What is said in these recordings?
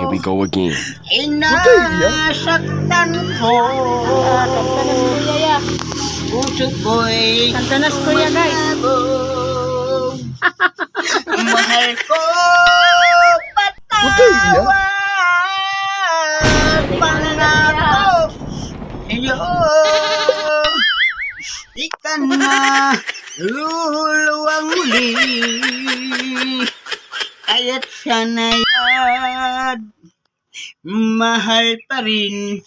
we go again. Inasaktan ko. Kantanas kuya ya. Puso ko'y Kantanas kuya guys. umabog. Mahal ko iyak. patawad. Pangako sa'yo. Di ka na luluwang muli. Kaya't sana'y mahal pa rin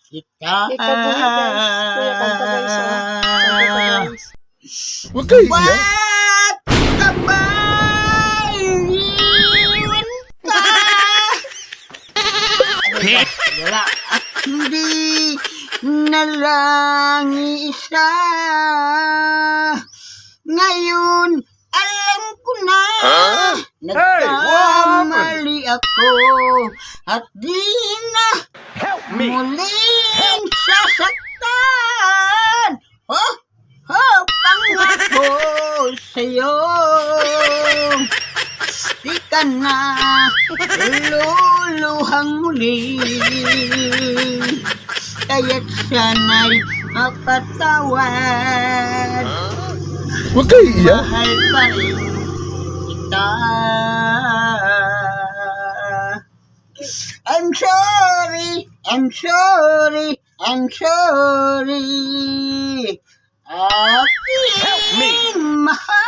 kita. Ikaw buhay guys. Kuya kanta guys. Kanta guys. Huwag kayo iyak. Ba't ka ba iniwan ka? Wala. At hindi na lang isa. Ngayon, alam ko na. Nagkamali ako. At di na muling sasaktan. Pangako sa'yo. Di ka na luluhang muli. Kaya't sana'y mapatawad. Huwag kayo iyak. Mahal pa rin kita. I'm sorry, I'm sorry, I'm sorry. Aking mahal.